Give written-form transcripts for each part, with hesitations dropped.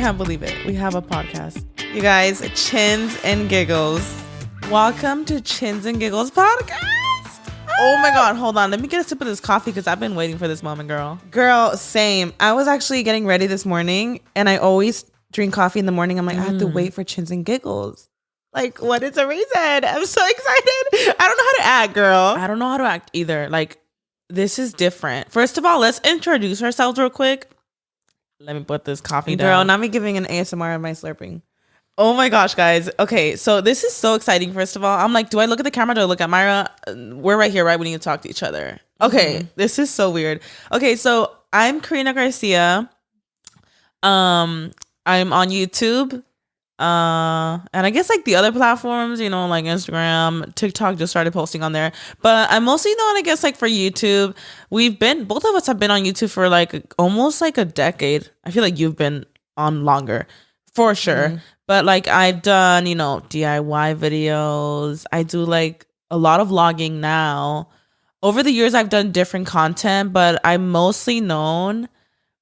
can't believe it. We have a podcast. You guys, Chins and Giggles. Welcome to Chins and Giggles podcast. Oh my God, hold on. Let me get a sip of this coffee because I've been waiting for this moment, girl. Girl, same. I was actually getting ready this morning and I always drink coffee in the morning. I'm like, I have to wait for Chins and Giggles. Like, what is the reason? I'm so excited. I don't know how to act, girl. I don't know how to act either. Like, this is different. First of all, let's introduce ourselves real quick. Let me put this coffee down. Girl, not me giving an ASMR of my slurping. Oh my gosh, guys. Okay, so this is so exciting. First of all, I'm like, do I look at the camera? Do I look at Myra? We're right here, right? We need to talk to each other. Okay, This is so weird. Okay, so I'm Karina Garcia. I'm on YouTube. And I guess like the other platforms, you know, like Instagram, TikTok, just started posting on there. But I'm mostly known, I guess, like for YouTube. Both of us have been on YouTube for like almost like a decade. I feel like you've been on longer, for sure. But like I've done, you know, DIY videos. I do like a lot of vlogging now. Over the years, I've done different content, but I'm mostly known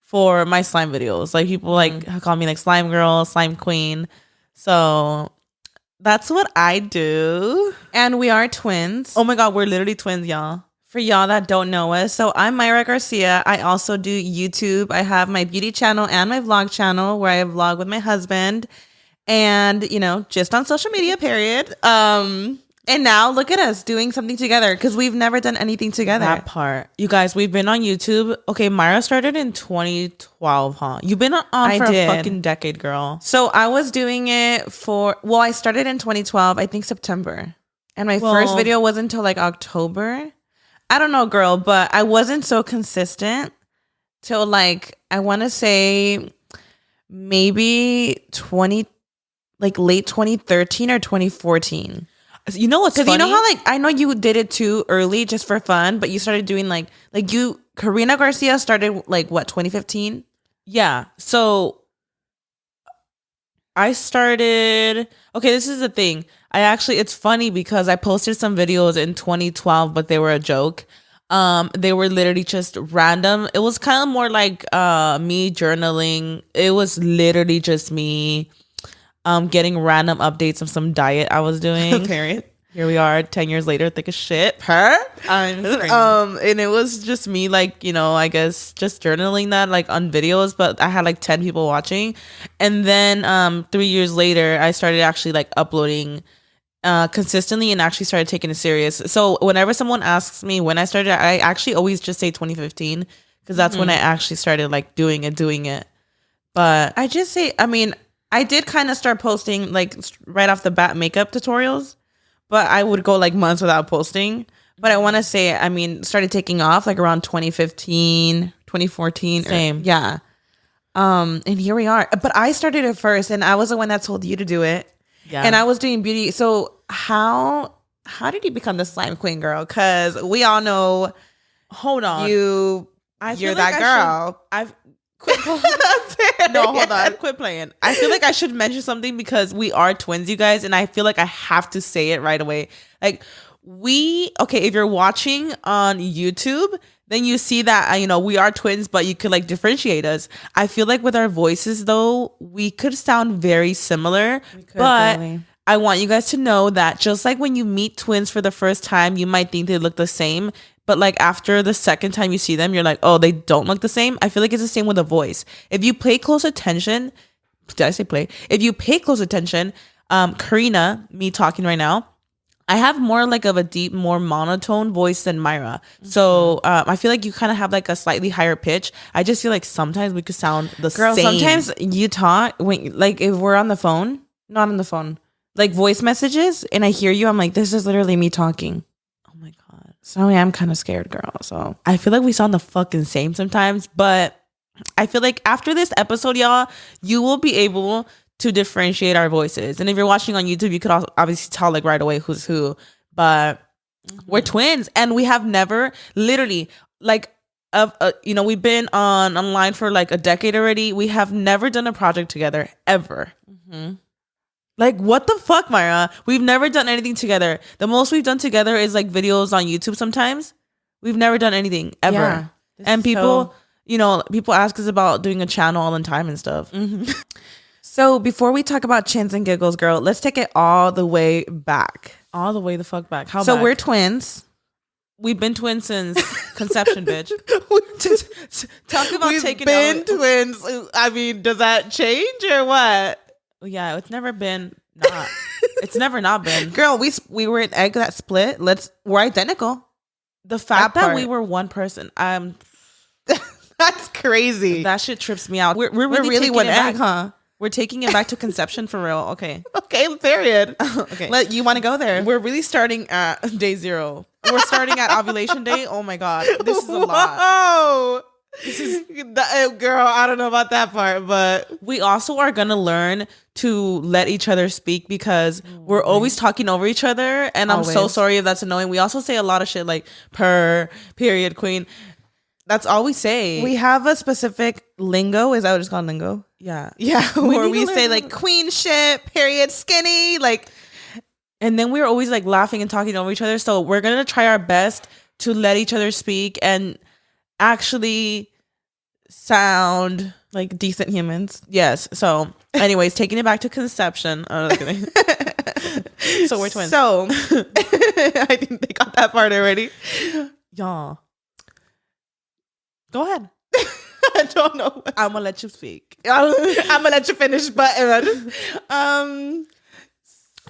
for my slime videos. Like people like call me like slime girl, slime queen. So that's what I do. And we are twins. Oh my God, we're literally twins, y'all. For y'all that don't know us, so I'm Myra Garcia. I also do YouTube. I have my beauty channel and my vlog channel where I vlog with my husband. And, you know, just on social media, period. And now look at us doing something together because we've never done anything together. That part. You guys, we've been on YouTube. Okay, Myra started in 2012, huh? You've been on for a fucking decade, girl. So I was doing it I started in 2012, I think September. And my first video wasn't until like October. I don't know, girl, but I wasn't so consistent till like, I want to say maybe late 2013 or 2014. You know what's funny? Because you know how like I know you did it too early just for fun, but you started doing like Karina Garcia started like what, 2015? Yeah. So I started. Okay, this is the thing. It's funny because I posted some videos in 2012, but they were a joke. They were literally just random. It was kind of more like me journaling. It was literally just me getting random updates of some diet I was doing. Period. Here we are 10 years later, thick as shit. I'm screaming. And it was just me, like, you know, I guess just journaling that like on videos, but I had like 10 people watching. And then 3 years later, I started actually like uploading consistently and actually started taking it serious. So whenever someone asks me when I started, I actually always just say 2015 because that's when I actually started like doing it. But I just say, I did kind of start posting like right off the bat makeup tutorials, but I would go like months without posting. But I want to say, started taking off like around 2015, 2014. Same. Yeah. And here we are. But I started it first and I was the one that told you to do it. Yeah. And I was doing beauty. So how did you become the slime queen, girl? Because we all know. Hold on. You're that girl. Quit no, hold on. Quit playing. I feel like I should mention something because we are twins, you guys, and I feel like I have to say it right away. Like if you're watching on YouTube, then you see that we are twins, but you could like differentiate us. I feel like with our voices though, we could sound very similar, but really. I want you guys to know that just like when you meet twins for the first time, you might think they look the same. But like after the second time you see them, you're like, oh, they don't look the same. I feel like it's the same with a voice. If you pay close attention, did I say play? If you pay close attention, Karina, me talking right now, I have more like of a deep, more monotone voice than Myra. So I feel like you kind of have like a slightly higher pitch. I just feel like sometimes we could sound the same. Girl, sometimes you talk when like if we're on the phone, not on the phone, like voice messages, and I hear you, I'm like, this is literally me talking. So I'm kind of scared, girl. So I feel like we sound the fucking same sometimes, but I feel like after this episode, y'all, you will be able to differentiate our voices. And if you're watching on YouTube, you could also obviously tell like right away who's who. But we're twins, and we have never literally like we've been online for like a decade already. We have never done a project together ever. Like, what the fuck, Myra? We've never done anything together. The most we've done together is like videos on YouTube sometimes. We've never done anything ever. Yeah, and people, people ask us about doing a channel all the time and stuff. So before we talk about chins and giggles, girl, let's take it all the way back. All the way the fuck back. How so back? We're twins. We've been twins since conception, bitch. Talk about We've been twins. I mean, does that change or what? Yeah, it's never been not. It's never not been. Girl, we were an egg that split. We're identical. The fact that we were one person, that's crazy. That shit trips me out. We're really one egg, huh? We're taking it back to conception for real. Okay. Okay, period. Okay. You want to go there? We're really starting at day 0. We're starting at ovulation day. Oh my God. This is a lot. Girl, I don't know about that part, but we also are going to learn to let each other speak because we're always talking over each other. And I'm so sorry if that's annoying. We also say a lot of shit like period, queen. That's all we say. We have a specific lingo. Is that what it's called, lingo? Yeah. Where we say like queen shit, period, skinny, like. And then we're always like laughing and talking over each other. So we're going to try our best to let each other speak and actually sound like decent humans. Yes. So anyways, taking it back to conception. Oh, so we're twins. So I think they got that part already. Y'all. Go ahead. I don't know. I'm gonna let you speak. I'm gonna let you finish, but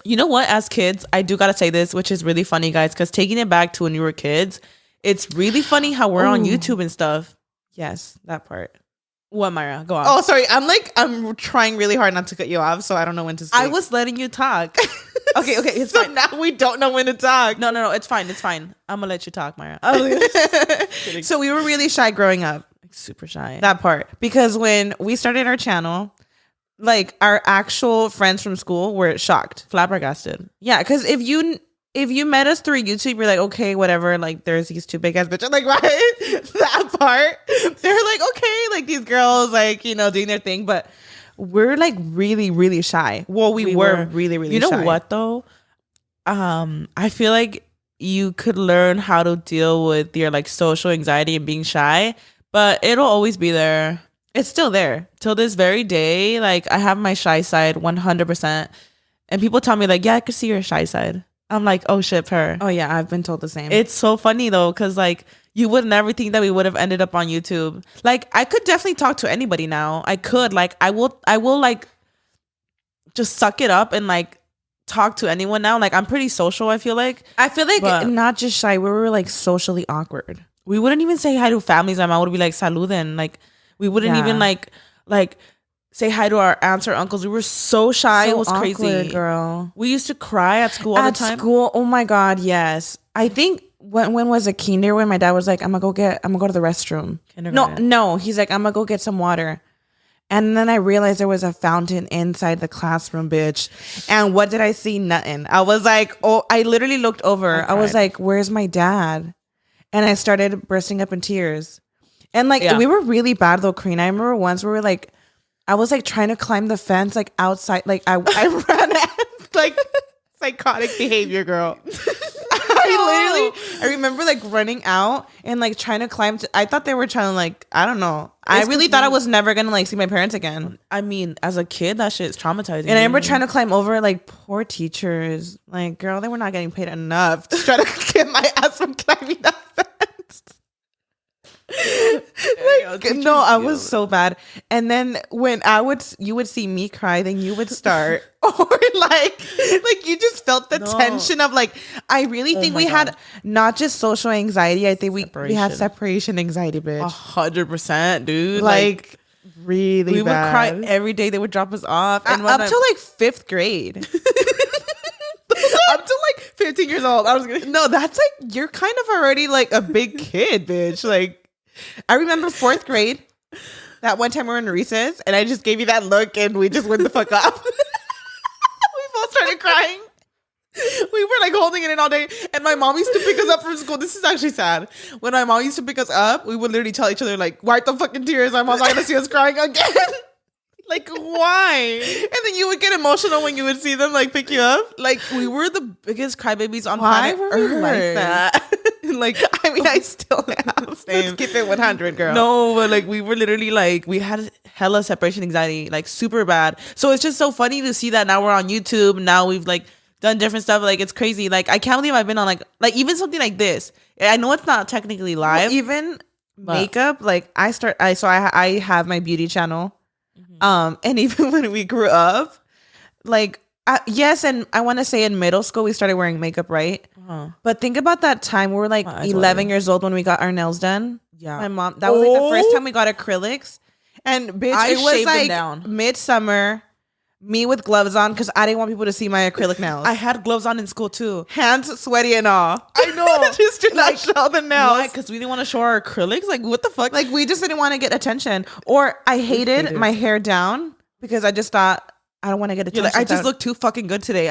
you know what? As kids, I do gotta say this, which is really funny, guys, because taking it back to when we were kids, it's really funny how we're on YouTube and stuff. Yes, that part. What, Myra? Go on. Oh, sorry. I'm trying really hard not to cut you off, so I don't know when to speak. I was letting you talk. Okay, it's so fine. Now we don't know when to talk. No, it's fine. I'm gonna let you talk, Myra. So we were really shy growing up. Like, super shy. That part. Because when we started our channel, like our actual friends from school were shocked. Flabbergasted. Yeah, because if you met us through YouTube, you're like, okay, whatever. Like, there's these 2 big ass bitches. Like, right? That part. They're like, okay, like these girls, like, doing their thing. But we're like really, really shy. Well, we were really, really shy. You know what though? I feel like you could learn how to deal with your like social anxiety and being shy, but it'll always be there. It's still there till this very day. Like, I have my shy side 100%, and people tell me like, yeah, I could see your shy side. I'm like, oh shit, her. Oh yeah, I've been told the same. It's so funny though, because like you would never think that we would have ended up on YouTube. Like, I could definitely talk to anybody now. I could like I will like just suck it up and like talk to anyone now. Like, I'm pretty social. I feel like not just shy. We were like socially awkward. We wouldn't even say hi to families. My mom would be like saluden. Like, we wouldn't even like say hi to our aunts or uncles. We were so shy. So it was awkward, crazy, girl. We used to cry at school all the time. At school, oh my God, yes. I think when was it kinder when my dad was like, I'm gonna go to the restroom. No, he's like, I'm gonna go get some water. And then I realized there was a fountain inside the classroom, bitch. And what did I see? Nothing. I was like, oh, I literally looked over. I was like, where's my dad? And I started bursting up in tears. And like, we were really bad though, Karina. I remember once we were like, I was like trying to climb the fence, like outside, like I ran at, like psychotic behavior, girl. I remember like running out and like trying to climb. I thought they were trying to like, I don't know. I really thought I was never gonna like see my parents again. I mean, as a kid, that shit is traumatizing. And I remember trying to climb over, like, poor teachers. Like, girl, they were not getting paid enough to try to get my ass from climbing that fence. I was so bad. And then when you would see me cry, then you would start, or like you just felt the tension of like, I really think we had not just social anxiety. I think we had separation anxiety, bitch. 100%, dude. Like really, we bad. would cry every day. They would drop us off, and up to like 5th grade. Up to like 15 years old. No, that's like, you're kind of already like a big kid, bitch. Like, I remember 4th grade, that one time we were in recess, and I just gave you that look, and we just went the fuck up. We both started crying. We were like holding it in all day, and my mom used to pick us up from school. This is actually sad. When my mom used to pick us up, we would literally tell each other like, wipe the fucking tears. My mom's not gonna see us crying again. Like, why? And then you would get emotional when you would see them like pick you up. Like, we were the biggest crybabies on planet Earth. Like that? Like, I mean, I still have. Let's keep it 100, girl. No, but like we were literally like we had hella separation anxiety, like super bad. So it's just so funny to see that now we're on YouTube. Now we've like done different stuff. Like it's crazy. Like I can't believe I've been on like even something like this. I know it's not technically live. Well, even makeup, like I have my beauty channel. And even when we grew up, like yes, and I want to say in middle school we started wearing makeup, right? But think about that time we were like 11 years old when we got our nails done. Yeah, my mom. That was like the first time we got acrylics, and bitch, it was like midsummer. Me with gloves on because I didn't want people to see my acrylic nails. I had gloves on in school too. Hands sweaty and all. I know. Just to not show the nails. Because we didn't want to show our acrylics. Like, what the fuck? Like, we just didn't want to get attention. Or I hated my hair down because I just thought, I don't want to get attention. Like, I just look too fucking good today.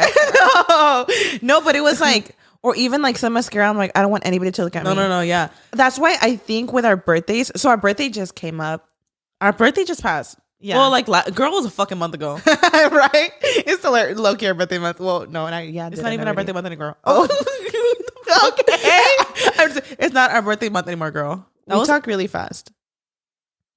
No, but it was like, or even like some mascara, I'm like, I don't want anybody to look at me. No, yeah. That's why I think with our birthdays, so our birthday just came up. Our birthday just passed. Yeah. Well, like, girl, was a fucking month ago. Right? It's still low-key our birthday month. Well, no, it's not even our birthday month anymore. Oh. Okay. It's not our birthday month anymore, girl. We talk really fast.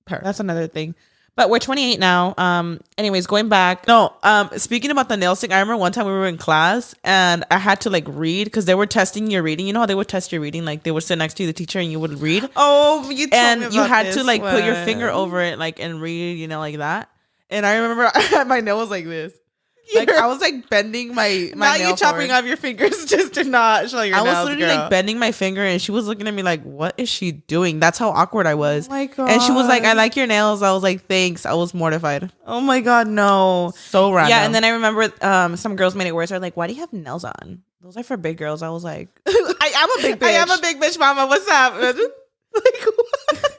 That's another thing. But we're 28 now. Anyways, going back. No, speaking about the nails thing, I remember one time we were in class and I had to like read because they were testing your reading. You know how they would test your reading? Like they would sit next to you, the teacher, and you would read. Oh, you told me about you had this to like put your one. finger over it, like, and read, you know, like that. And I remember I had my nail was like this. Like I was like bending my now nail you chopping forward. off your fingers just to not show your nails. I was literally girl. like bending my finger and she was looking at me like, what is she doing? That's how awkward I was. Oh my God. And she was like, I like your nails. I was like, thanks. I was mortified. Oh my God, no. So random. Yeah, and then I remember some girls made it worse. They're like, why do you have nails on? Those are for big girls. I was like, I am a big bitch. I am a big bitch, mama. What's up? Like, what?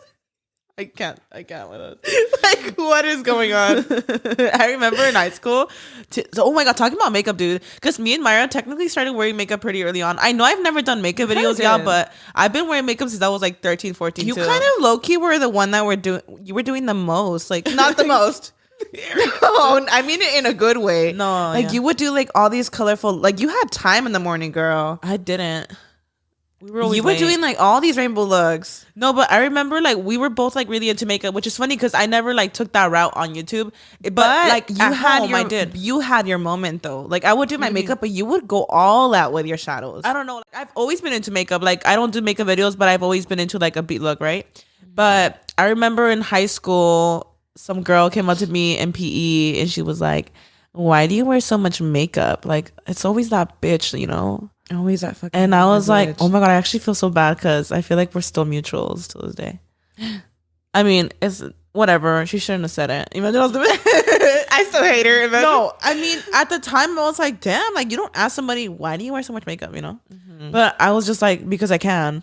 I can't with us. Like, what is going on? I remember in high school. Oh my God, talking about makeup, dude. Because me and Myra technically started wearing makeup pretty early on. I know I've never done makeup videos, y'all, but I've been wearing makeup since I was like 13, 14 You too. kind of low-key were the one that you were doing the most. Like, not the most. No, I mean it in a good way. No. Like, you would do like all these colorful, like you had time in the morning, girl. I didn't. We were always you were doing like all these rainbow looks. No, but I remember like we were both like really into makeup, which is funny because I never like took that route on YouTube. But like you at had home, I did. You had your moment though. Like I would do my makeup, but you would go all out with your shadows. I don't know. Like, I've always been into makeup. Like I don't do makeup videos, but I've always been into like a beat look, right? But I remember in high school, some girl came up to me in PE and she was like, "Why do you wear so much makeup? Like it's always that bitch, you know." Always that fucking. And I was like, oh my God, I actually feel so bad because I feel like we're still mutuals to this day. I mean, it's whatever. She shouldn't have said it. Imagine I was I still hate her. Imagine. No, I mean, at the time I was like, damn, like you don't ask somebody, why do you wear so much makeup, you know? Mm-hmm. But I was just like, because I can.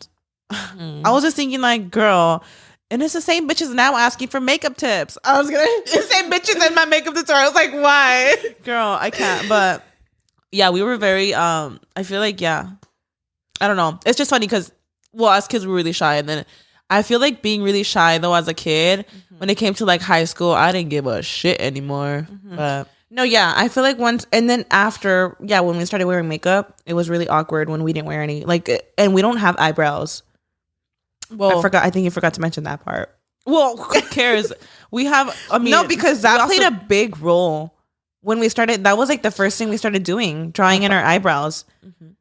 Mm-hmm. I was just thinking like, girl, and it's the same bitches now asking for makeup tips. I was gonna the same bitches in my makeup tutorial. I was like, why? Girl, I can't. But yeah, we were very I feel like, yeah, I don't know, it's just funny because well, as kids we were really shy, and then I feel like being really shy though as a kid, when it came to like high school, I didn't give a shit anymore. But no, yeah, I feel like once, and then after, yeah, when we started wearing makeup, it was really awkward when we didn't wear any, like, and we don't have eyebrows. Well, I think you forgot to mention that part. Well, who cares? We have, I mean, no, because that played a big role. When we started, that was like the first thing we started doing, drawing in our eyebrows.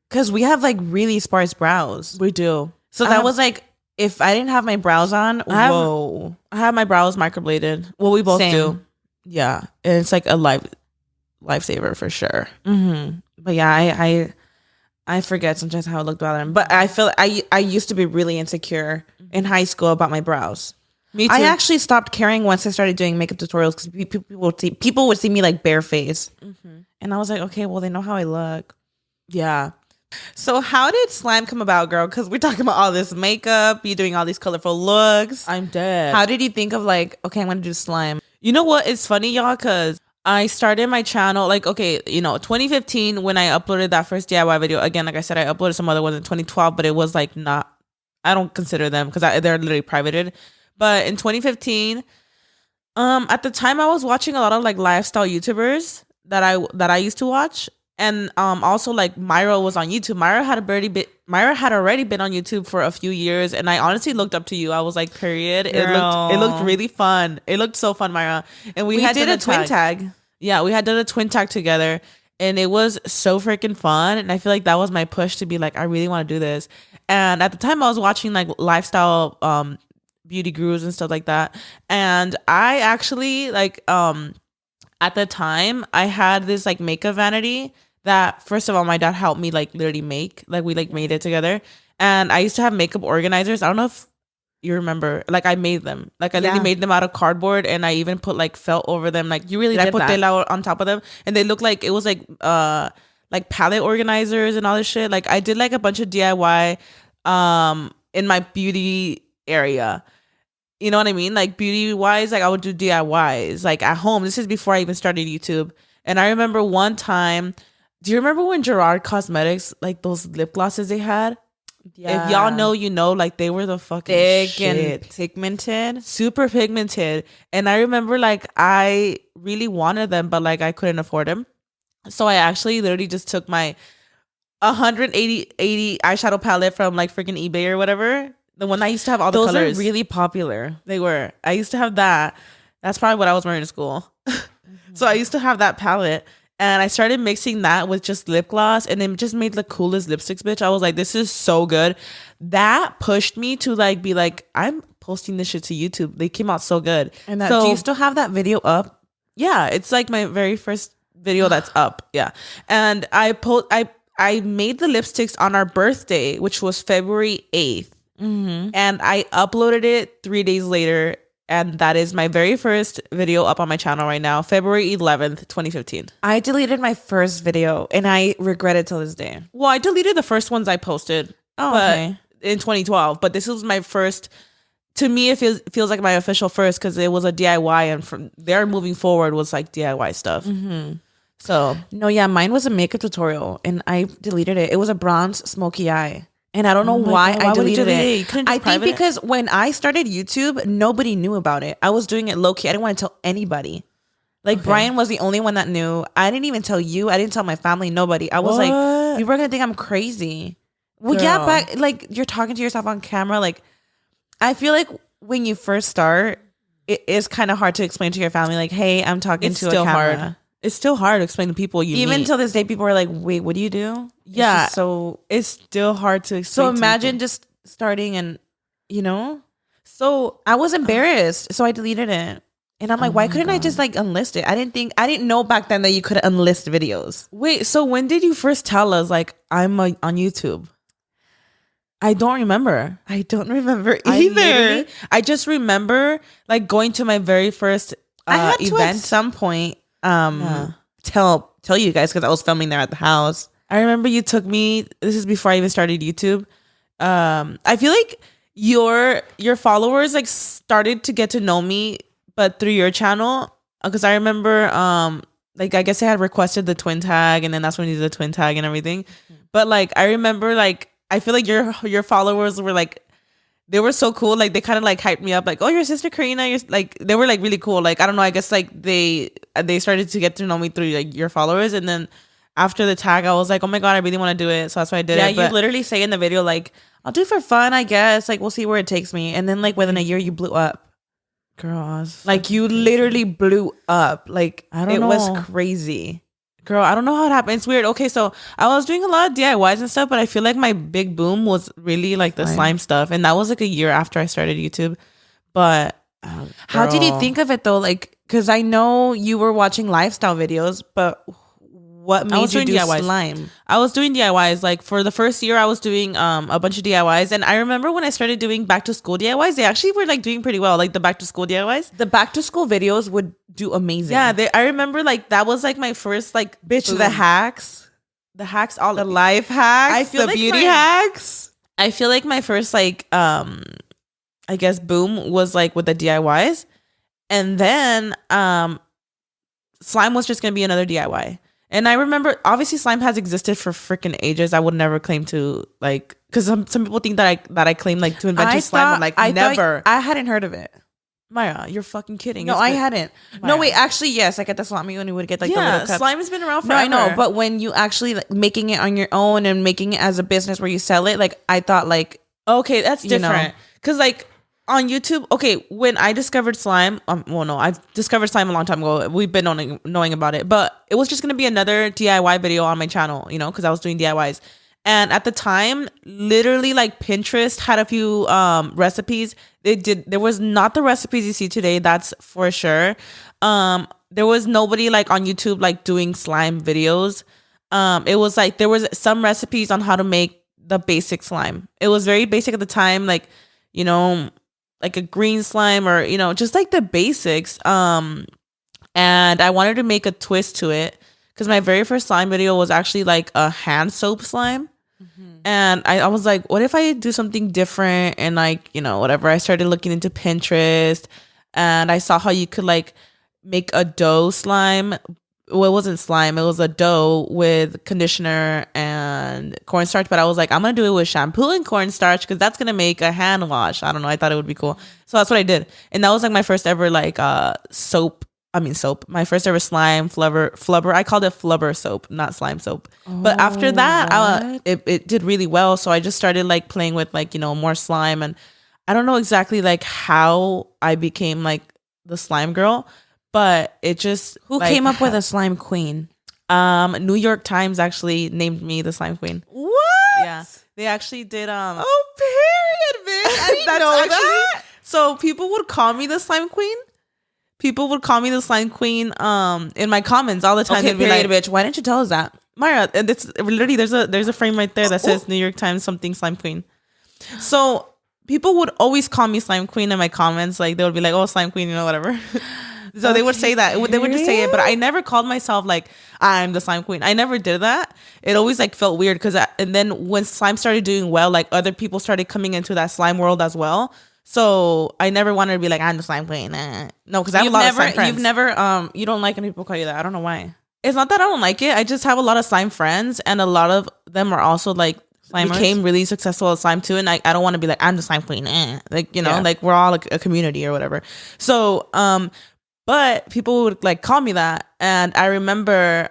Because we have like really sparse brows. We do. So that was like, if I didn't have my brows on, I have my brows microbladed. Well, we both do. Yeah. And it's like a lifesaver for sure. But yeah, I forget sometimes how I looked about them. But I feel I used to be really insecure in high school about my brows. Me too. I actually stopped caring once I started doing makeup tutorials because people would see me like bare face. And I was like, okay, well, they know how I look. Yeah. So how did slime come about, girl? Because we're talking about all this makeup, you doing all these colorful looks. I'm dead. How did you think of like, okay, I'm going to do slime? You know what? It's funny, y'all, because I started my channel, like, okay, 2015 when I uploaded that first DIY video. Again, like I said, I uploaded some other ones in 2012, but it was like not, I don't consider them because they're literally privated. But in 2015, at the time I was watching a lot of like lifestyle YouTubers that I used to watch. And also like Myra was on YouTube. Myra had already been on YouTube for a few years, and I honestly looked up to you. I was like, period. It looked really fun. It looked so fun, Myra. And we had did a twin tag. Yeah, we had done a twin tag together, and it was so freaking fun. And I feel like that was my push to be like, I really want to do this. And at the time, I was watching like lifestyle beauty gurus and stuff like that. And I actually like at the time I had this like makeup vanity that, first of all, my dad helped me like literally make. Like we like made it together. And I used to have makeup organizers. I don't know if you remember, like I made them. Like I literally made them out of cardboard, and I even put like felt over them. Like you really I did put that. tela on top of them, and they look like it was like palette organizers and all this shit. Like I did like a bunch of DIY in my beauty area. You know what I mean? Like beauty wise, like I would do DIYs like at home. This is before I even started YouTube. And I remember one time, do you remember when Gerard Cosmetics, like those lip glosses they had? Yeah. If y'all know, you know, like they were the fucking thick shit. And pigmented. Super pigmented. And I remember like I really wanted them, but like I couldn't afford them. So I actually literally just took my 180 eyeshadow palette from like freaking eBay or whatever. The one I used to have all the colors. Those are really popular. They were. I used to have that. That's probably what I was wearing to school. So I used to have that palette. And I started mixing that with just lip gloss, and it just made the coolest lipsticks, bitch. I was like, this is so good. That pushed me to like be like, I'm posting this shit to YouTube. They came out so good. And that, do you still have that video up? Yeah, it's like my very first video that's up. Yeah. And I made the lipsticks on our birthday, which was February 8th. Mm-hmm. And I uploaded it 3 days later. And that is my very first video up on my channel right now, February 11th, 2015. I deleted my first video and I regret it till this day. Well, I deleted the first ones I posted in 2012. But this was my first. To me, it feels like my official first because it was a DIY. And from there moving forward was like DIY stuff. Mm-hmm. So. No, yeah, mine was a makeup tutorial and I deleted it. It was a bronze smoky eye. And I don't know why I deleted it. I think because when I started YouTube, nobody knew about it. I was doing it low key. I didn't want to tell anybody. Like Brian was the only one that knew. I didn't even tell you. I didn't tell my family. Nobody. I was like, you were gonna think I'm crazy. Well, yeah, but like you're talking to yourself on camera. Like I feel like when you first start, it is kind of hard to explain to your family. Like, hey, I'm talking to a camera. Hard. It's still hard to explain to people you even meet. Till this day, people are like, wait, what do you do? Yeah. So it's still hard to explain. So imagine just starting and, you know. So I was embarrassed. So I deleted it. And I'm like, why couldn't I just like unlist it? I didn't know back then that you could unlist videos. Wait, so when did you first tell us like I'm on YouTube? I don't remember. I don't remember either. I just remember like going to my very first I had event to at some point tell you guys because I was filming there at the house. I remember you took me. This is before I even started YouTube. I feel like your followers like started to get to know me, but through your channel. Because I remember, like I guess I had requested the twin tag, and then that's when you did the twin tag and everything. But like I remember, like I feel like your followers were like. They were so cool. Like they kind of like hyped me up. Like, oh, your sister Karina. You're like they were like really cool. Like I don't know. I guess like they started to get to know me through like your followers. And then after the tag, I was like, oh my god, I really want to do it. So that's why I did it. Yeah, you literally say in the video like, I'll do it for fun, I guess. Like we'll see where it takes me. And then like within a year, you blew up. Girl, like you literally blew up. Like I don't know. It was crazy. Girl, I don't know how it happened. It's weird. Okay, so I was doing a lot of DIYs and stuff, but I feel like my big boom was really like the slime stuff. And that was like a year after I started YouTube. But how did you think of it though? Like, because I know you were watching lifestyle videos, but what made you do DIYs. Slime? I was doing DIYs. Like for the first year, I was doing a bunch of DIYs. And I remember when I started doing back to school DIYs, they actually were like doing pretty well. Like the back to school DIYs. The back to school videos would do amazing. Yeah, I remember like that was like my first like bitch boom. The hacks, all the life hacks, I feel the like beauty hacks. I feel like my first like I guess boom was like with the DIYs, and then slime was just gonna be another DIY. And I remember, obviously, slime has existed for freaking ages. I would never claim to like, because some people think that I claim like to invent slime. I'm like, I never. I hadn't heard of it. Maya, you're fucking kidding. No, I hadn't. Maya. No, wait, actually, yes. Like at the slime, when you would get like the little cups. Slime has been around No, forever. I know, but when you actually like, making it on your own and making it as a business where you sell it, like I thought like okay, that's different. Because like on YouTube, okay, when I discovered slime, well, no, I've discovered slime a long time ago. We've been knowing about it, but it was just gonna be another DIY video on my channel, you know, because I was doing DIYs. And at the time, literally like Pinterest had a few recipes. There was not the recipes you see today, that's for sure. There was nobody like on YouTube like doing slime videos. It was like there was some recipes on how to make the basic slime. It was very basic at the time, like, you know, like a green slime or, you know, just like the basics. And I wanted to make a twist to it because my very first slime video was actually like a hand soap slime. And I was like, what if I do something different? And like, you know, whatever. I started looking into Pinterest and I saw how you could like make a dough slime. Well, it wasn't slime. It was a dough with conditioner and cornstarch. But I was like, I'm going to do it with shampoo and cornstarch because that's going to make a hand wash. I don't know. I thought it would be cool. So that's what I did. And that was like my first ever like soap. My first ever slime flubber. I called it flubber soap, not slime soap. But after that, it did really well. So I just started like playing with like, you know, more slime. And I don't know exactly like how I became like the slime girl, but it just who like, came up with a slime queen? New York Times actually named me the slime queen. What? Yeah, they actually did. Oh, period, bitch. I didn't know that. So people would call me the slime queen. People would call me the slime queen in my comments all the time. Okay, they'd be period, like, bitch. Why didn't you tell us that? Mara, and it's literally there's a frame right there that says New York Times something slime queen. So people would always call me slime queen in my comments. Like they would be like, oh, slime queen, you know, whatever. So they would say that. They would just say it. But I never called myself like I'm the slime queen. I never did that. It always like felt weird because and then when slime started doing well, like other people started coming into that slime world as well. So I never wanted to be like, I'm the slime queen. No, because I have a lot of slime friends. You've never, you don't like when people call you that. I don't know why. It's not that I don't like it. I just have a lot of slime friends, and a lot of them are also like Slimers. Became really successful at slime too. And I don't want to be like, I'm the slime queen. Like, you know, like we're all like a community or whatever. So, but people would like call me that. And I remember,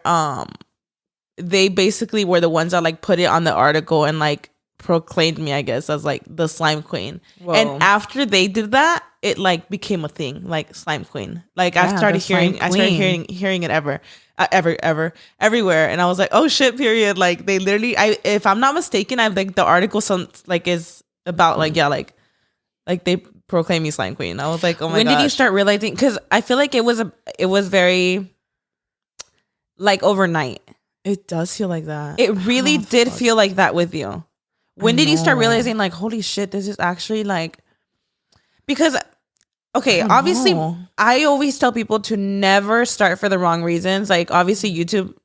they basically were the ones that like put it on the article and like proclaimed me, I guess, as like the slime queen. Whoa. And after they did that, it like became a thing, like slime queen. Like I started hearing it everywhere, and I was like, oh shit, period. Like they literally, if I'm not mistaken, I like the article is about like they proclaim me slime queen. I was like, oh my god. When did you start realizing? Because I feel like it was very like overnight. It does feel like that. It really did feel like that with you. When did you start realizing like, holy shit, this is actually like, because, okay, obviously I always tell people to never start for the wrong reasons. Like obviously YouTube,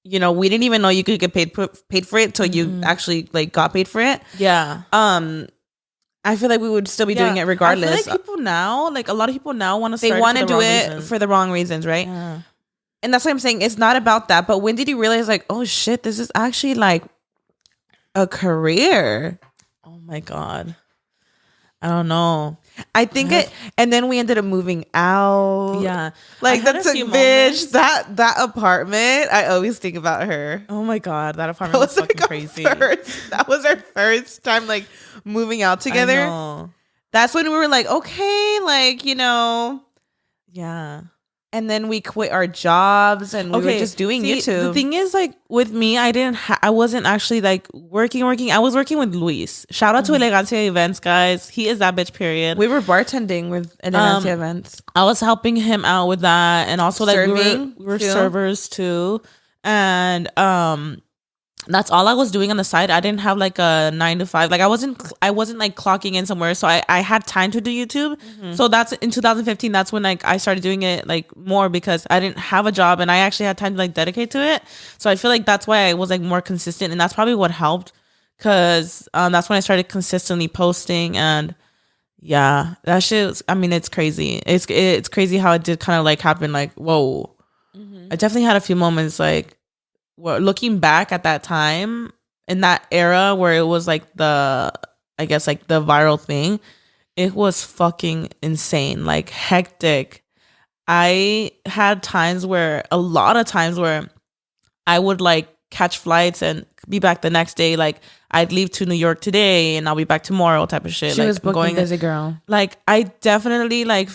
you know, we didn't even know you could get paid for it till you actually like got paid for it. Yeah. I feel like we would still be doing it regardless. I feel like people now, like a lot of people now want to start. They want to do it for the wrong reasons, right? Yeah. And that's what I'm saying. It's not about that. But when did you realize like, oh shit, this is actually like a career? Oh my god, I don't know. I think and then we ended up moving out. Yeah, like that's a bitch. That apartment, I always think about her. Oh my god, that apartment was fucking crazy. That was our first time like moving out together. I know. That's when we were like, okay, like, you know, yeah. And then we quit our jobs and we were just doing YouTube. The thing is, like, with me, I wasn't actually like working. I was working with Luis. Shout out to Elegancia Events, guys. He is that bitch, period. We were bartending with Elegancia Events. I was helping him out with that. And also like we were servers too. And that's all I was doing on the side. I didn't have like a 9 to 5. Like I wasn't like clocking in somewhere. So I had time to do YouTube. So that's in 2015. That's when like I started doing it like more because I didn't have a job and I actually had time to like dedicate to it. So I feel like that's why I was like more consistent, and that's probably what helped because that's when I started consistently posting. And yeah, that shit. I mean, it's crazy. It's crazy how it did kind of like happen. Like whoa, I definitely had a few moments like. Looking back at that time in that era where it was like the viral thing, It was fucking insane, like hectic. I had a lot of times where I would like catch flights and be back the next day. Like I'd leave to New York today and I'll be back tomorrow type of shit. She like was booking busy girl. Like I definitely like,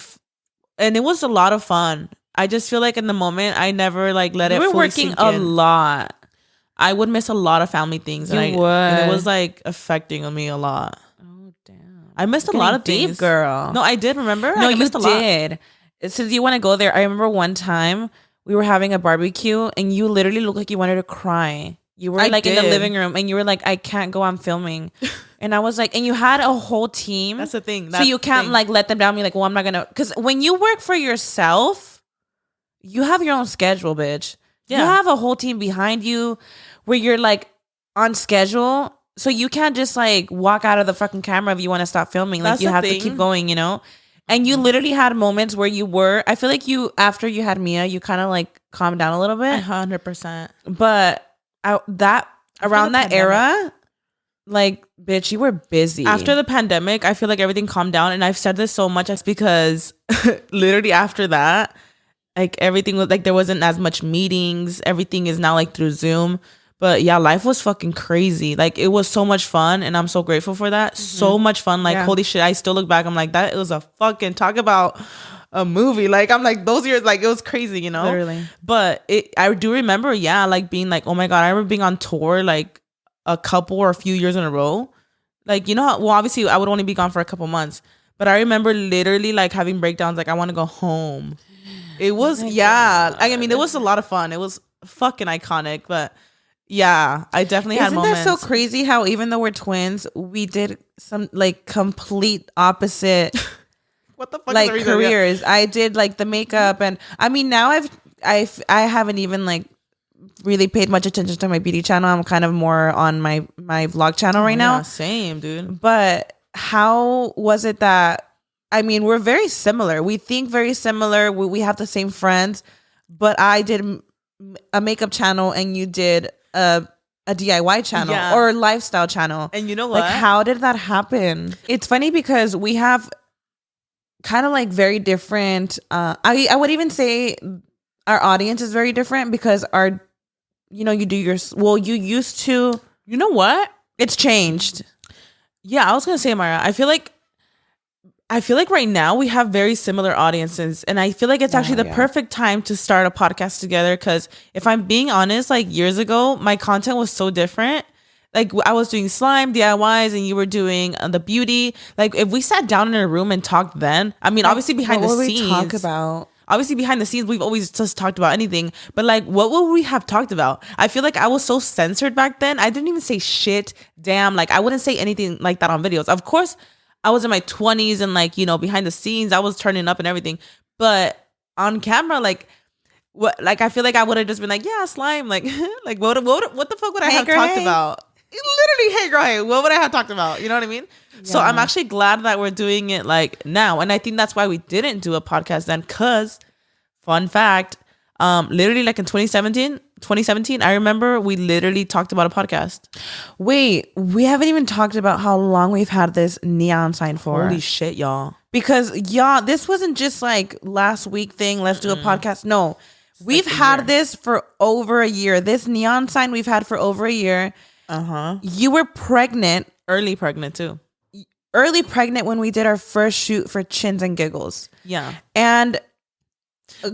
and it was a lot of fun. I just feel like in the moment I never like let it fully working sink a in. lot. I would miss a lot of family things. And it was like affecting me a lot. Oh damn! I missed a lot of deep, things, girl. No, I did remember. No, I you missed a did. Lot. Since you want to go there, I remember one time we were having a barbecue and you literally looked like you wanted to cry. You were in the living room and you were like, "I can't go. I'm filming." And I was like, and you had a whole team. That's the thing. So you can't like let them down. Be like, well, I'm not gonna. Because when you work for yourself, you have your own schedule, bitch. Yeah. You have a whole team behind you where you're like on schedule. So you can't just like walk out of the fucking camera if you want to stop filming. Like you have to keep going, you know? And you literally had moments where I feel like after you had Mia, you kind of like calmed down a little bit. 100%. But around that era, like, bitch, you were busy. After the pandemic, I feel like everything calmed down. And I've said this so much. That's because literally after that, like everything was like, there wasn't as much meetings. Everything is now like through Zoom. But yeah, life was fucking crazy. Like it was so much fun. And I'm so grateful for that. So much fun. Like, holy shit. I still look back. I'm like, that was a fucking talk about a movie. Like I'm like, those years, like it was crazy, you know? Literally. But I do remember, like being like, oh my God, I remember being on tour like a couple or a few years in a row. Like, you know how, well, obviously I would only be gone for a couple months. But I remember literally like having breakdowns. Like I want to go home. It was, I mean, it was a lot of fun. It was fucking iconic, but yeah, I definitely had moments. Isn't that so crazy how even though we're twins, we did some like complete opposite what the fuck like careers. I did like the makeup and I mean now I haven't even like really paid much attention to my beauty channel. I'm kind of more on my vlog channel right now. Same, dude. But how was it that I mean, we're very similar. We think very similar. We have the same friends, but I did a makeup channel and you did a DIY channel or lifestyle channel. And you know what? Like, how did that happen? It's funny because we have kind of like very different. I would even say our audience is very different because you used to. You know what? It's changed. Yeah, I was gonna say, Mara. I feel like right now we have very similar audiences, and I feel like it's actually the perfect time to start a podcast together. Because if I'm being honest, like years ago, my content was so different. Like I was doing slime DIYs, and you were doing the beauty. Like if we sat down in a room and talked, then I mean, obviously behind the scenes, we talk about? Obviously behind the scenes, we've always just talked about anything. But like, what would we have talked about? I feel like I was so censored back then. I didn't even say shit. Damn, like I wouldn't say anything like that on videos. Of course, I was in my 20s and like, you know, behind the scenes, I was turning up and everything. But on camera, like, what? Like, I feel like I would have just been like, yeah, slime. Like, like what the fuck would I have talked about? Literally, hey, girl, hey, what would I have talked about? You know what I mean? Yeah. So I'm actually glad that we're doing it like now. And I think that's why we didn't do a podcast then. Cause, fun fact, literally like in 2017, I remember we literally talked about a podcast. Wait, we haven't even talked about how long we've had this neon sign for. Holy shit, y'all. Because y'all, this wasn't just like last week thing, let's do a podcast. No, we've had this for over a year. This neon sign we've had for over a year. You were pregnant. Early pregnant too. Early pregnant when we did our first shoot for Chins and Giggles. Yeah. And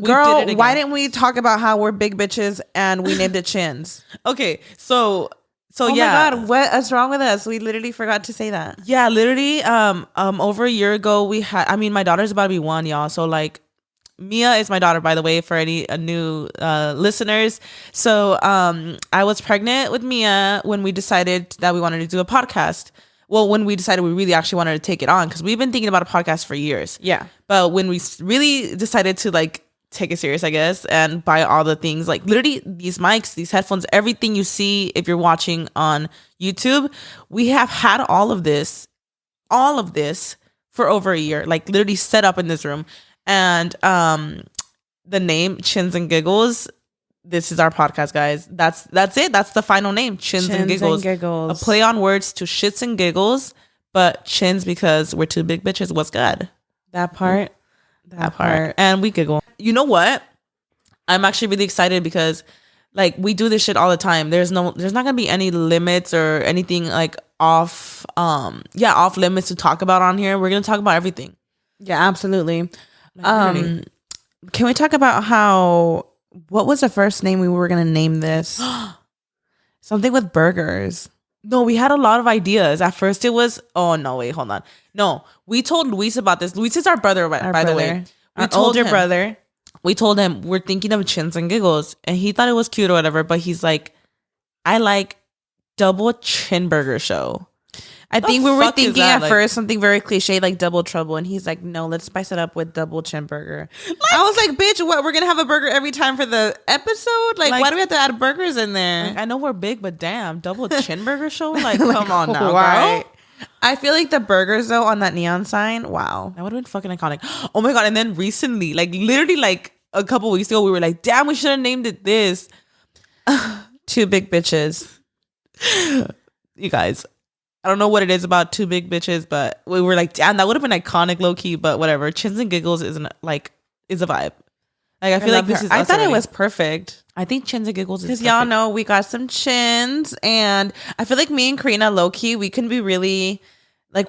girl, why didn't we talk about how we're big bitches and we named it Chins? Okay, so oh my God, what's wrong with us? We literally forgot to say that. Yeah, literally, over a year ago, we had. I mean, my daughter's about to be 1, y'all. So like, Mia is my daughter, by the way, for any new listeners. So I was pregnant with Mia when we decided that we wanted to do a podcast. Well, when we decided we really actually wanted to take it on, because we've been thinking about a podcast for years. Yeah. But when we really decided to like take it serious, I guess, and buy all the things, like literally these mics, these headphones, everything you see if you're watching on YouTube, we have had all of this for over a year, like literally set up in this room. And the name Chins and Giggles, this is our podcast, guys. That's it. That's the final name, Chins and Giggles. A play on words to shits and giggles, but chins because we're two big bitches. What's good? That part. That part. And we giggle. You know what? I'm actually really excited because like we do this shit all the time. There's not gonna be any limits or anything like off limits to talk about on here. We're gonna talk about everything. Yeah, absolutely. Can we talk about what was the first name we were gonna name this? Something with burgers. No, we had a lot of ideas. At first it was, oh no, wait, hold on. No, we told Luis about this. Luis is our brother, by the way. Our older brother. We told him we're thinking of Chins and Giggles, and he thought it was cute or whatever, but he's like, I like double chin burger show. I think we were thinking at first something very cliche like double trouble, and he's like, no, let's spice it up with double chin burger. I was like, bitch, what? We're gonna have a burger every time for the episode? Like why do we have to add burgers in there? Like, I know we're big, but damn, double chin burger show? Like, come on now, girl. I feel like the burgers though on that neon sign, wow, that would have been fucking iconic. Oh my god! And then recently, like literally, like a couple weeks ago, we were like, damn, we should have named it this. Two big bitches. You guys, I don't know what it is about two big bitches, but we were like, damn, that would have been iconic, low key. But whatever, Chins and Giggles is a vibe. Like I feel like this is. I thought it was perfect. I think Chins and Giggles is because y'all know we got some chins, and I feel like me and Karina, low key, we can be really like.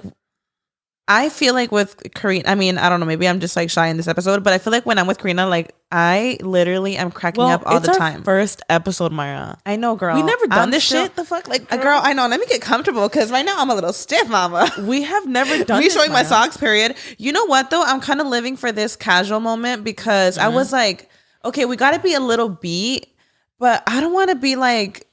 I feel like with Karina, I mean, I don't know, maybe I'm just like shy in this episode, but I feel like when I'm with Karina, like I literally am cracking up all the time. Our first episode, Myra. I know, girl. We never done this shit. The fuck, like, girl, I know. Let me get comfortable because right now I'm a little stiff, mama. We have never done. Me showing my socks. Period. You know what though? I'm kind of living for this casual moment because I was like, okay, we got to be a little beat, but I don't want to be like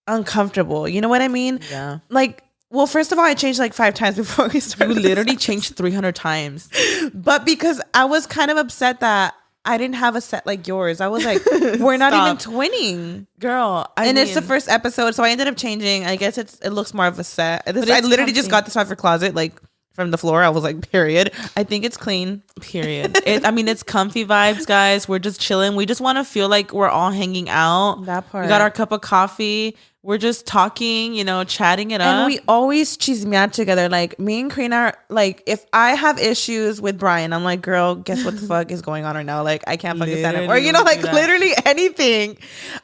uncomfortable. You know what I mean? Yeah. Like. Well, first of all, I changed like 5 times before we started. You literally changed 300 times. But because I was kind of upset that I didn't have a set like yours. I was like, we're not even twinning. Girl. It's the first episode, so I ended up changing. I guess it looks more of a set. I literally just got this off your closet, like from the floor. I was like, period. I think it's clean. Period. It's comfy vibes, guys. We're just chilling. We just want to feel like we're all hanging out. That part. We got our cup of coffee. We're just talking, chatting it up. And we always chismear together. Like, me and Karina are, like, if I have issues with Brian, I'm like, girl, guess what the fuck is going on right now? Like, I can't fucking stand him. Or, literally anything.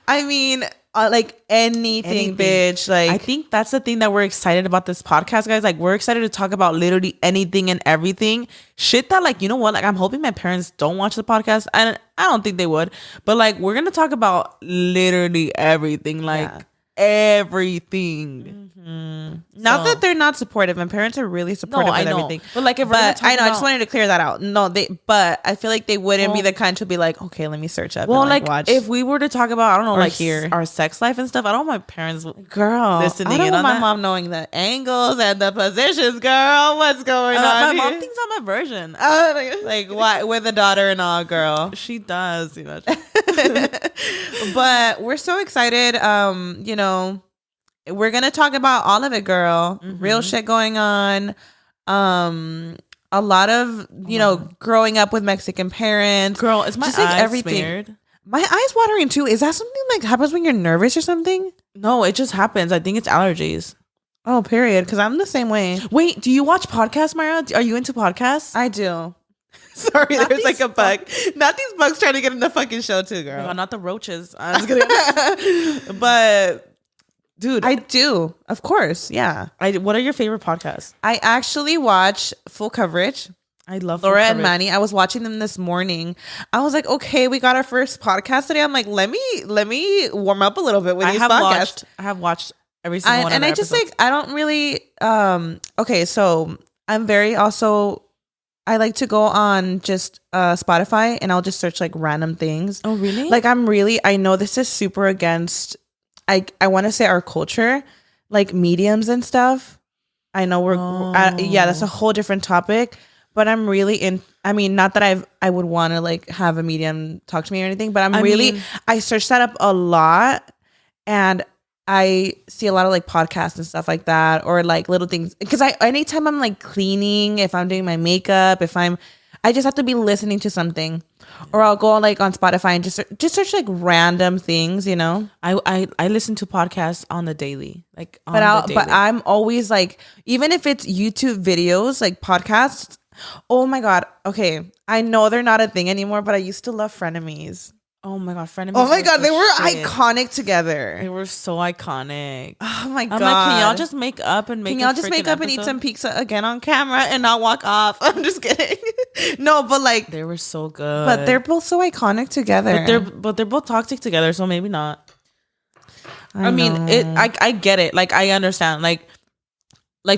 I mean, like, anything, bitch. Like, I think that's the thing that we're excited about this podcast, guys. Like, we're excited to talk about literally anything and everything. Shit that, like, you know what? Like, I'm hoping my parents don't watch the podcast. And I don't think they would. But, like, we're going to talk about literally everything. Like, everything. Not that they're not supportive. My parents are really supportive with everything. But like, if I just wanted to clear that out. No, but I feel like they wouldn't be the kind to be like, okay, let me search up. Well, and, like watch. if we were to talk about, I don't know, like here our sex life and stuff. I don't want my parents, girl, listening. I don't want my mom knowing the angles and the positions. Girl, what's going on? My here? mom thinks I'm a virgin. Like why with a daughter and all, girl. She does, But we're so excited. We're gonna talk about all of it, girl. Real shit going on. A lot of growing up with Mexican parents. Girl, is my just eyes like everything. smeared? My eyes watering too. Is that something like happens when you're nervous or something? No, it just happens. I think it's allergies. Oh, period. Because I'm the same way. Wait, do you watch podcasts, Myra? Are you into podcasts? I do. Sorry, there's like a bug. Not these bugs trying to get in the fucking show too, girl. No, not the roaches. I'm just kidding. But dude, I do. Of course. Yeah. What are your favorite podcasts? I actually watch Full Coverage. I love Laura and Manny. I was watching them this morning. I was like, okay, we got our first podcast today. I'm like, let me warm up a little bit with these podcasts. I have watched every single one of their episodes. Just like, I don't really okay, so I'm very also I like to go on just Spotify and I'll just search like random things. Oh, really? Like I know this is super against I want to say our culture, like mediums and stuff. I know that's a whole different topic, but I'm really not that I would want to like have a medium talk to me or anything, but I searched that up a lot and I see a lot of like podcasts and stuff like that, or like little things. Because anytime I'm like cleaning, if I'm doing my makeup, I I just have to be listening to something, or I'll go like on Spotify and just search like random things, you know. I listen to podcasts on the daily, like on But I'm always like, even if it's YouTube videos, like podcasts. Oh my god. Okay, I know they're not a thing anymore, but I used to love Frenemies. Oh my god, Frenemies. Oh my god, they were iconic together. They were so iconic. Oh my god. I'm like, can y'all just make up and eat some pizza again on camera and not walk off? I'm just kidding. No, but like they were so good. But they're both so iconic together. But they're both toxic together, so maybe not. I mean, I get it. Like I understand. Like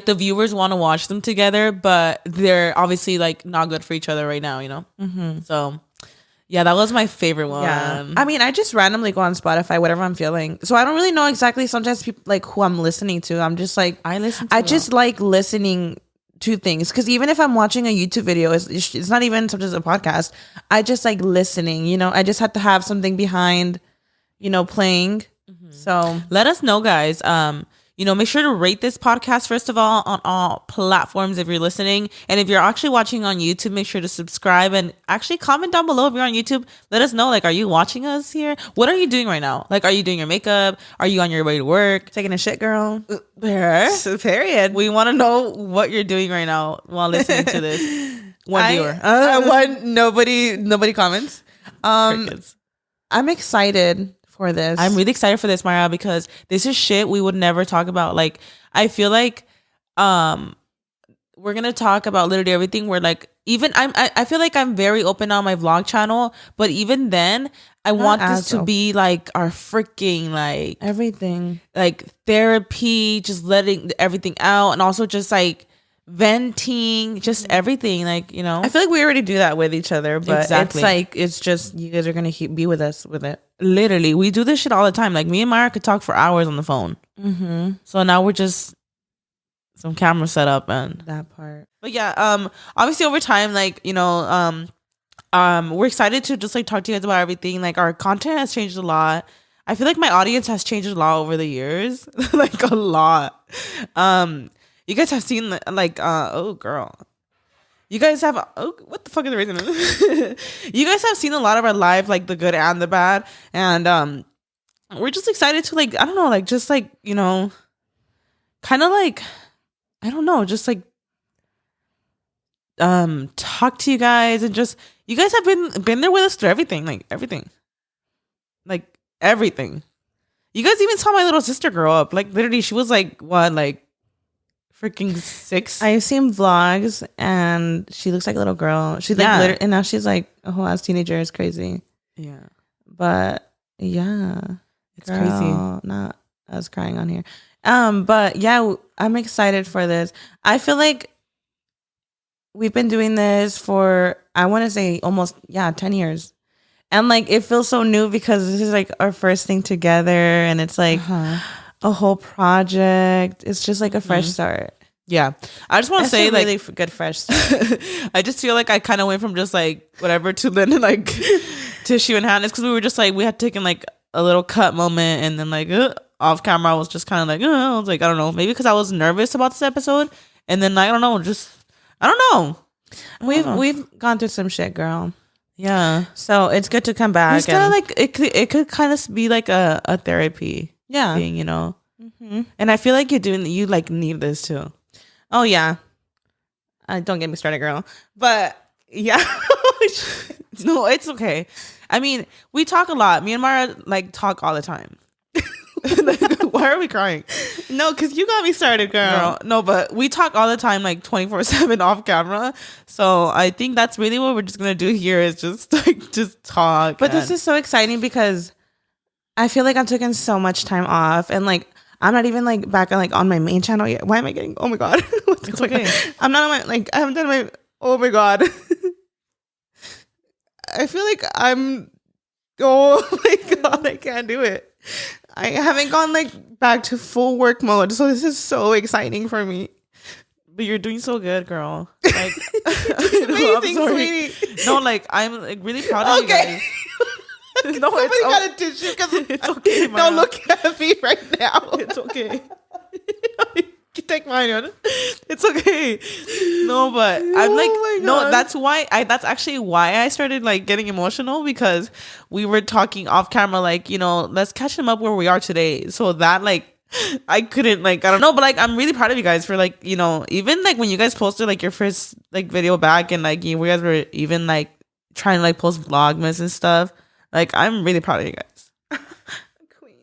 the viewers want to watch them together, but they're obviously like not good for each other right now, you know? Mm-hmm. So yeah, that was my favorite one. Yeah. I mean, I just randomly go on Spotify, whatever I'm feeling. So I don't really know exactly sometimes people like who I'm listening to. I'm just like, I just like listening to things. Because even if I'm watching a YouTube video, it's not even sometimes a podcast. I just like listening, you know? I just have to have something behind, you know, playing. Mm-hmm. So let us know, guys. You know, make sure to rate this podcast, first of all, on all platforms if you're listening. And if you're actually watching on YouTube, make sure to subscribe and actually comment down below if you're on YouTube. Let us know, like, are you watching us here? What are you doing right now? Like, are you doing your makeup? Are you on your way to work? Taking a shit, girl? Period. We want to know what you're doing right now while listening to this. One viewer. Nobody comments. I'm excited for this. I'm really excited for this, Mara, because this is shit we would never talk about. Like, I feel like we're gonna talk about literally everything. Where like, even I feel like I'm very open on my vlog channel, but even then I want this to be like our freaking like everything, like therapy, just letting everything out, and also just like venting, just everything, like, you know. I feel like we already do that with each other, but exactly. It's like, it's just you guys are gonna be with us with it. Literally, we do this shit all the time. Like, me and Mara could talk for hours on the phone. Mm-hmm. So now we're just some camera setup and that part. But yeah, obviously over time, like, you know, we're excited to just like talk to you guys about everything. Like, our content has changed a lot. I feel like my audience has changed a lot over the years, like a lot. You guys have seen like oh girl, you guys have what the fuck is the reason? You guys have seen a lot of our live, like the good and the bad, and we're just excited to like, I don't know, like just like, you know, kind of like, I don't know, just like talk to you guys, and just, you guys have been there with us through everything, like everything. You guys even saw my little sister grow up. Like, literally, she was like what, like freaking 6. I've seen vlogs and she looks like a little girl. She's like, and now she's like a whole ass teenager. It's crazy. Yeah, but yeah, it's crazy. Not us crying on here. But yeah, I'm excited for this. I feel like we've been doing this for, I want to say almost 10 years, and like it feels so new because this is like our first thing together, and it's like a whole project. It's just like a fresh start. Yeah, I just want to say, like, really good fresh start. I just feel like I kind of went from just like whatever to then like tissue and handles, because we were just like, we had taken like a little cut moment, and then like off camera I was just kind of like I was like, I don't know, maybe because I was nervous about this episode, and then I don't know, We've gone through some shit, girl. Yeah, so it's good to come back. It's kind of like it could kind of be like a therapy thing, you know. Mm-hmm. And I feel like you like need this too. Oh yeah, don't get me started, girl. But yeah, no, it's okay. I mean, we talk a lot. Me and Mara like talk all the time. Like, why are we crying? No, because you got me started, girl. No, but we talk all the time, like 24/7 off camera. So I think that's really what we're just gonna do here, is just like just talk. But this is so exciting because I feel like I'm taking so much time off, and like I'm not even like back on like on my main channel yet. Why am I getting? Oh my god, it's okay. I'm not on my, like, I haven't done my. Oh my god. I feel like I'm. Oh my god, I can't do it. I haven't gone like back to full work mode, so this is so exciting for me. But you're doing so good, girl. Like, amazing, sweetie. No, like, I'm like really proud of you guys. No, somebody got a tissue because it's okay. Don't look at me right now. It's okay. take mine. It's okay. No, but I'm like, no, that's actually why I started like getting emotional, because we were talking off camera, like, let's catch them up where we are today. So that like, I couldn't like, I don't know, but like, I'm really proud of you guys for like, even like when you guys posted like your first like video back, and like you guys were even like trying to like post vlogmas and stuff. Like, I'm really proud of you guys. Queen.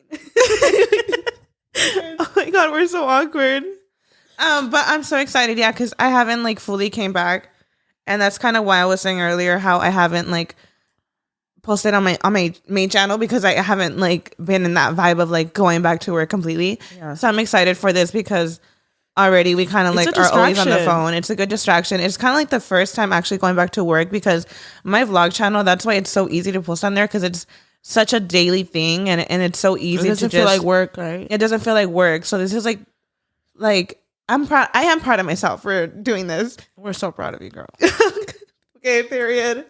Oh my god, we're so awkward. But I'm so excited, yeah, because I haven't like fully came back, and that's kind of why I was saying earlier how I haven't like posted on my main channel, because I haven't like been in that vibe of like going back to work completely. Yeah. So I'm excited for this, because already we kind of like are always on the phone. It's a good distraction. It's kind of like the first time actually going back to work, because my vlog channel, that's why it's so easy to post on there, because it's such a daily thing, and it's so easy to just feel like work, right? It doesn't feel like work. So this is like I'm proud. I am proud of myself for doing this. We're so proud of you, girl. Okay, period.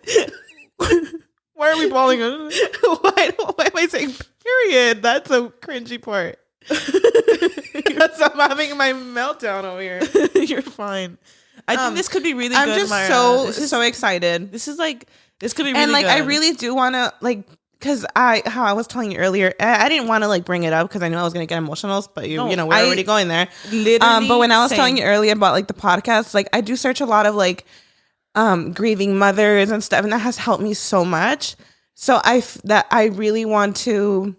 Why are we balling? Why am I saying period? That's a cringy part. That's I'm having my meltdown over here. You're fine. I think this could be really I'm good. I'm just so excited. This could be really and like good. I really do want to like, because how I was telling you earlier, I didn't want to like bring it up because I knew I was gonna get emotional, but we're already going there. Literally, but when I was telling you earlier about like the podcast, like I do search a lot of like grieving mothers and stuff, and that has helped me so much. So I really want to.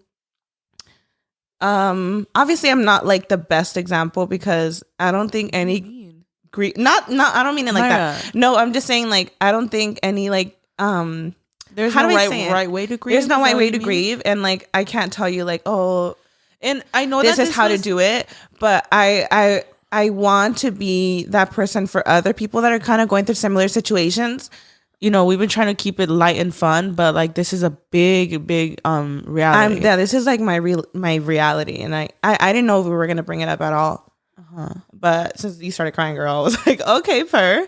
Obviously I'm not like the best example, because I don't think any not I don't mean it like that. No, I'm just saying like I don't think any like there's no right way to grieve. There's no right way to grieve, and like I can't tell you like, oh, and I know this is how to do it, but I want to be that person for other people that are kind of going through similar situations. We've been trying to keep it light and fun, but like this is a big reality. This is like my reality, and I didn't know if we were gonna bring it up at all. But since you started crying, girl, I was like, okay, per.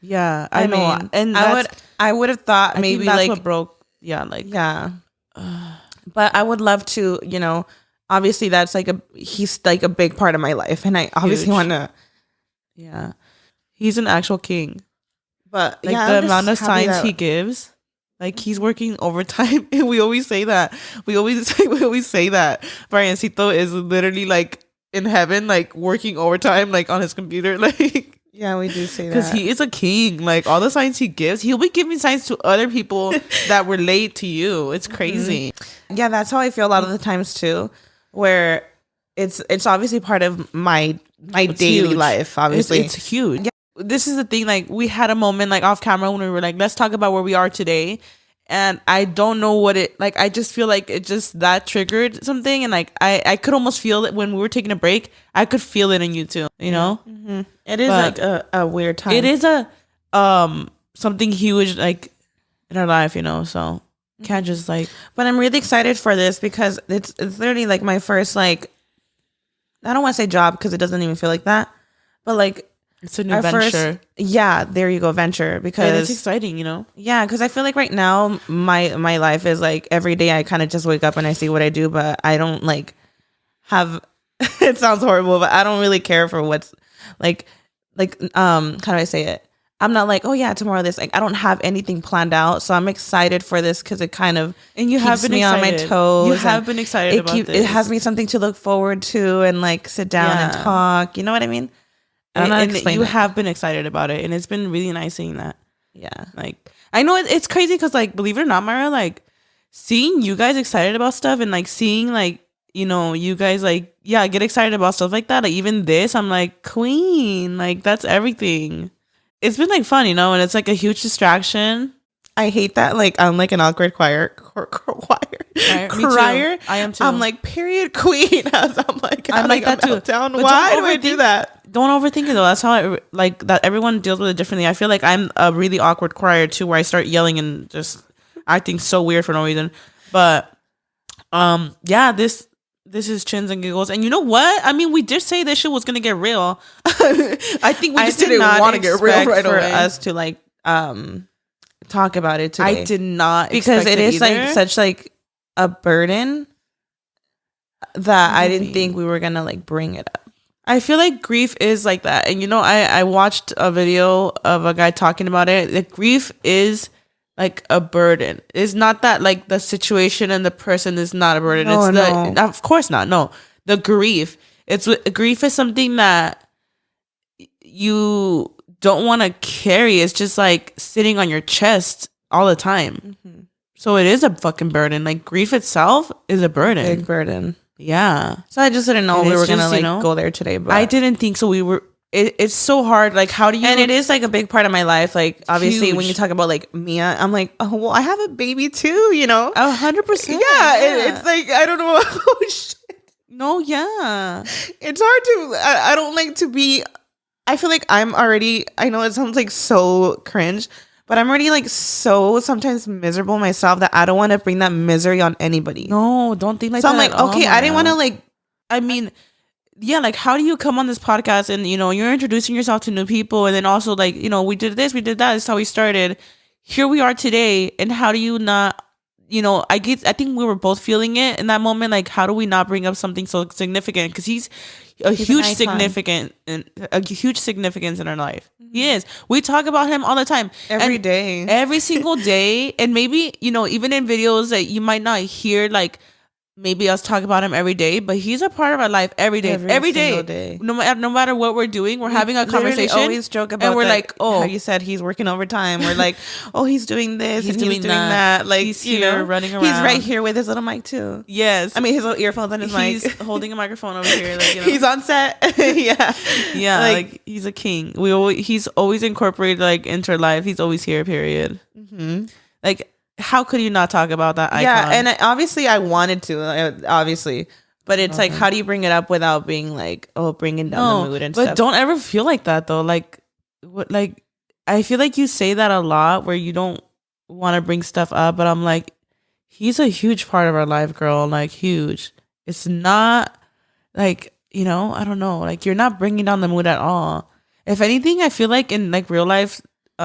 Yeah, I know, mean, and I would have thought maybe that's like what broke. Yeah, like yeah. But I would love to, obviously that's like he's like a big part of my life, and I obviously want to. Yeah, he's an actual king. But like the amount of signs he gives, like he's working overtime, and we always say that. We always say that Briancito is literally like in heaven, like working overtime, like on his computer, like. Yeah, we do say that. Because he is a king. Like, all the signs he gives, he'll be giving signs to other people that relate to you. It's crazy. Yeah, that's how I feel a lot of the times, too. Where it's obviously part of my daily life, obviously. It's huge. Yeah. This is the thing. Like, we had a moment, like, off camera when we were like, let's talk about where we are today. And I don't know what it, like, I just feel like it just, that triggered something. And, like, I could almost feel it when we were taking a break. I could feel it in you, too, Mm-hmm. It is like a weird time. It is something huge like in our life, so can't just like. But I'm really excited for this, because it's literally like my first like, I don't want to say job, because it doesn't even feel like that, but like it's a new venture. There you go, venture, because it's exciting, Yeah, because I feel like right now my life is like every day I kind of just wake up and I see what I do, but I don't like have. It sounds horrible, but I don't really care for what's like how do I say it? I'm not like, oh yeah, tomorrow this. Like I don't have anything planned out, so I'm excited for this, because it kind of keeps me on my toes. You have been excited about this. It has me something to look forward to and like sit down and talk. You know what I mean? And you have been excited about it, and it's been really nice seeing that. Yeah, like I know it's crazy, because like believe it or not, Myra, like seeing you guys excited about stuff, and like seeing like you guys like get excited about stuff like that. Like even this, I'm like, queen, like that's everything. It's been like fun, and it's like a huge distraction. I hate that. Like I'm like an awkward crier. I am too. I'm like period queen. I'm like that too. Down. But why do I do that? Don't overthink it though. That's how I like that. Everyone deals with it differently. I feel like I'm a really awkward crier too, where I start yelling and just acting so weird for no reason. But this is Chins and Giggles. And you know what? I mean, we did say this shit was going to get real. I think we just didn't want to get real right away. For us to like talk about it today. I did not, because it is either. Like such like a burden that I didn't think we were going to like bring it up. I feel like grief is like that. And, I watched a video of a guy talking about it. That grief is like a burden. It's not that like the situation and the person is not a burden. No. Of course not. No, the grief. Grief is something that you don't want to carry. It's just like sitting on your chest all the time. Mm-hmm. So it is a fucking burden. Like grief itself is a burden. Big burden. Yeah. So I just didn't know we were going to go there today. But I didn't think so. It's so hard. Like, how do you? And it is like a big part of my life. Like, obviously, when you talk about like Mia, I'm like, oh, well, I have a baby too, 100%. Yeah. It's like, I don't know. Oh, shit. No, yeah. It's hard to, I don't like to be, I feel like I know it sounds like so cringe, but I'm already like so sometimes miserable myself that I don't want to bring that misery on anybody. No, don't think like that. So I'm like, okay, I didn't want to like, I mean, yeah, like how do you come on this podcast and you're introducing yourself to new people, and then also like we did this, we did that, this is how we started, here we are today, and how do you not I think we were both feeling it in that moment, like how do we not bring up something so significant, because he's a huge significance in our life. Mm-hmm. He is. We talk about him all the time, every single day, and maybe even in videos that you might not hear like maybe us talk about him every day, but he's a part of our life every day. Every day. No matter what we're doing, we're having a conversation. Always joke about, and we're like, oh, how you said he's working overtime. We're like, oh, he's doing this, he's doing that. Like, he's here running around. He's right here with his little mic too. Yes, I mean his little earphones on his mic. He's holding a microphone over here. Like, he's on set. yeah. Like he's a king. He's always incorporated like into our life. He's always here. Period. Mm-hmm. Like, how could you not talk about that icon? Yeah, and obviously I wanted to, obviously. But it's like, how do you bring it up without being like, oh, bringing down the mood and stuff? But don't ever feel like that, though. Like, I feel like you say that a lot where you don't want to bring stuff up. But I'm like, he's a huge part of our life, girl. Like, huge. It's not like, I don't know. Like, you're not bringing down the mood at all. If anything, I feel like in like real life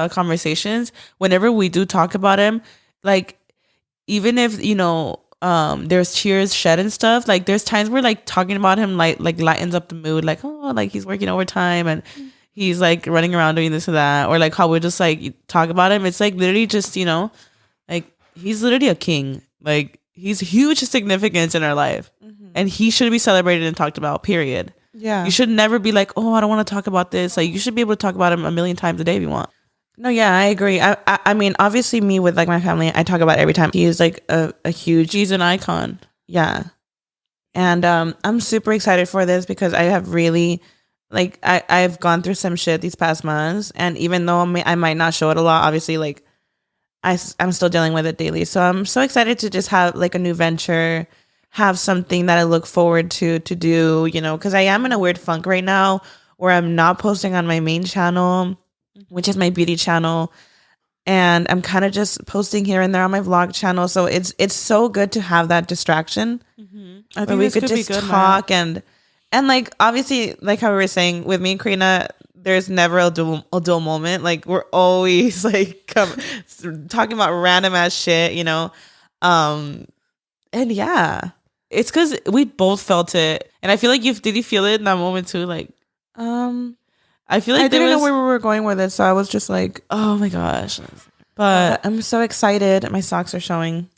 conversations, whenever we do talk about him, like, even if, there's tears shed and stuff, like, there's times where, like, talking about him, like lightens up the mood. Like, oh, like, he's working overtime and he's, like, running around doing this or that. Or, like, how we just, like, talk about him. It's, like, literally just, like, he's literally a king. Like, he's huge significance in our life. Mm-hmm. And he should be celebrated and talked about, period. Yeah. You should never be like, oh, I don't want to talk about this. Like, you should be able to talk about him a million times a day if you want. No, yeah, I agree. I mean, obviously, me with like my family, I talk about it every time. He is like a huge. He's an icon. Yeah, and I'm super excited for this because I have really, like, I've gone through some shit these past months, and even though I might not show it a lot, obviously, like, I'm still dealing with it daily. So I'm so excited to just have like a new venture, have something that I look forward to do, because I am in a weird funk right now where I'm not posting on my main channel, which is my beauty channel, and I'm kind of just posting here and there on my vlog channel. So it's so good to have that distraction. Mm-hmm. I think we could just talk and like, obviously, like how we were saying with me and Karina, there's never a dull moment. Like, we're always like talking about random ass shit, and yeah, it's because we both felt it, and I feel like did you feel it in that moment too? Like, I feel like I didn't know where we were going with it, so I was just like, oh my gosh. But I'm so excited. My socks are showing.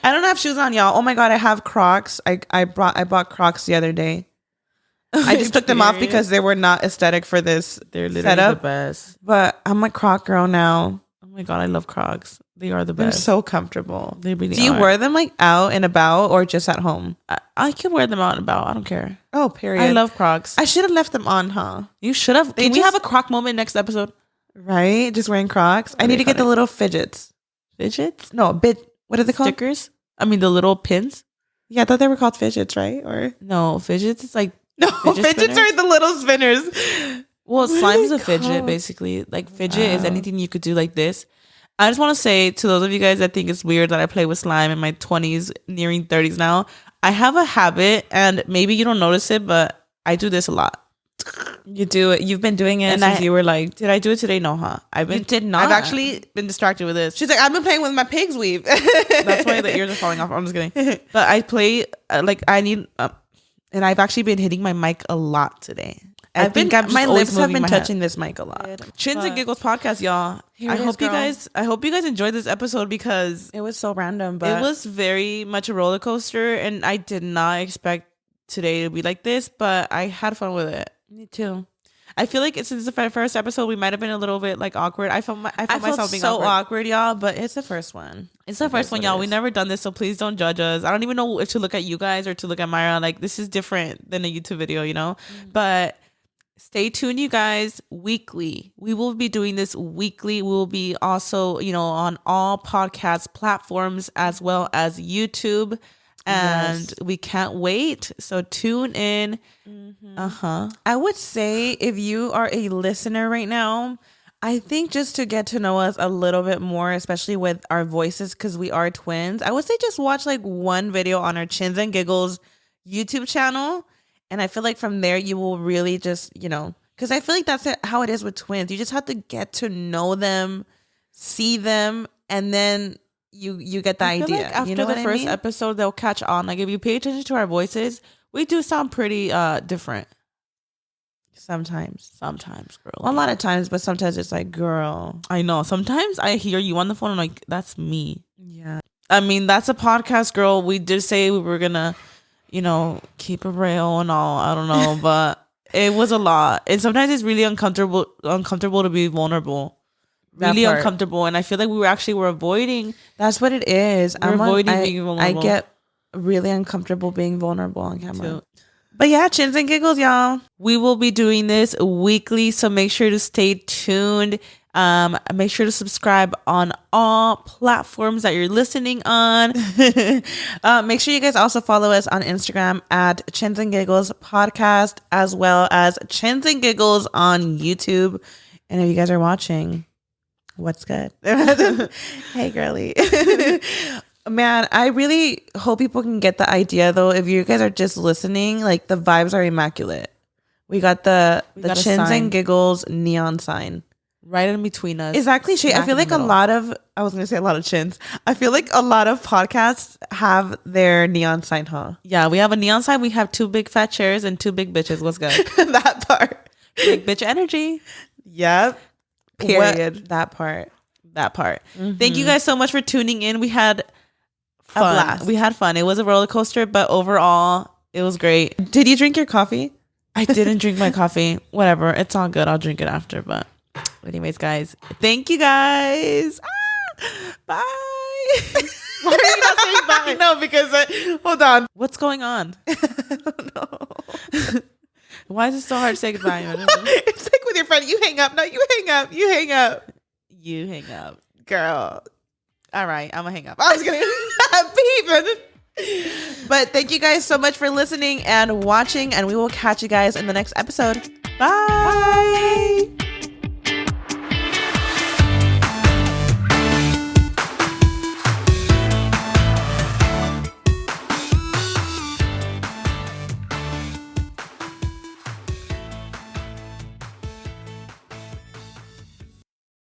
I don't have shoes on, y'all. Oh my God, I have Crocs. I bought Crocs the other day. I just took them off because they were not aesthetic for this. They're literally setup, the best. But I'm a Croc girl now. Oh my God, I love Crocs. They are the best. They're so comfortable. They really Do you wear them like out and about or just at home? I can wear them out and about. I don't care. Oh, period. I love Crocs. I should have left them on, huh? You should have. Can we have a Croc moment next episode? Right? Just wearing Crocs. I need to get the little fidgets. Fidgets? No, what are they called? Stickers? I mean, the little pins? Yeah, I thought they were called fidgets, right? Or no, fidgets is like... No, fidgets are the little spinners. Well, slime is a fidget, basically. Like, fidget is anything you could do like this. I just want to say to those of you guys that think it's weird that I play with slime in my 20s, nearing 30s now, I have a habit, and maybe you don't notice it, but I do this a lot. You do it. You've been doing it since you were like... Did I do it today? No, huh? You did not. I've actually been distracted with this. She's like, I've been playing with my pig's weave. That's why the ears are falling off. I'm just kidding. But I play, like, I need... And I've actually been hitting my mic a lot today. My lips have been touching this mic a lot. Chins and Giggles podcast, y'all. I hope you guys enjoyed this episode because it was so random, but it was very much a roller coaster, and I did not expect today to be like this, but I had fun with it. Me too. I feel like since the first episode, we might have been a little bit like awkward. I felt myself being so awkward, y'all. But it's the first one. It's the first one, y'all. We never done this, so please don't judge us. I don't even know if to look at you guys or to look at Myra. Like, this is different than a YouTube video, you know. But stay tuned, you guys. Weekly, we will be doing this weekly. We will be also, on all podcast platforms as well as YouTube. And we can't wait. So tune in. I would say if you are a listener right now, I think just to get to know us a little bit more, especially with our voices, because we are twins, I would say just watch like one video on our Chins and Giggles YouTube channel. And I feel like from there, you will really just, because I feel like that's how it is with twins. You just have to get to know them, see them, and then you get the idea. Like after the first episode, they'll catch on. Like if you pay attention to our voices, we do sound pretty different. Sometimes, girl. Well, a lot of times, but sometimes it's like, girl. I know. Sometimes I hear you on the phone. I'm like, that's me. Yeah. I mean, that's a podcast, girl. We did say we were gonna, keep it real and all. I don't know, but it was a lot. And sometimes it's really uncomfortable to be vulnerable. Really uncomfortable, and I feel like we're avoiding. That's what it is. We're avoiding being vulnerable. I get really uncomfortable being vulnerable on camera. Too. But yeah, Chins and Giggles, y'all. We will be doing this weekly, so make sure to stay tuned. Make sure to subscribe on all platforms that you're listening on. Make sure you guys also follow us on Instagram at Chins and Giggles Podcast, as well as Chins and Giggles on YouTube. And if you guys are watching, what's good? Hey, girly. Man, I really hope people can get the idea, though. If you guys are just listening, like, the vibes are immaculate. We got the Chins and Giggles neon sign right in between us. Exactly. I feel like I was going to say a lot of chins. I feel like a lot of podcasts have their neon sign, huh? Yeah, we have a neon sign. We have 2 big fat chairs and 2 big bitches. What's good? That part. Big bitch energy. Yep. Period. That part. Mm-hmm. Thank you guys so much for tuning in. We had fun. A blast. We had fun. It was a roller coaster, but overall, it was great. Did you drink your coffee? I didn't drink my coffee. Whatever. It's all good. I'll drink it after. But anyways, guys, thank you guys. Bye. Why are you not saying bye? No, because hold on. What's going on? I don't know. Why is it so hard to say goodbye? It's like with your friend. You hang up. No, you hang up. You hang up. You hang up. Girl. All right, I'm going to hang up. I was going to beep. But thank you guys so much for listening and watching. And we will catch you guys in the next episode. Bye.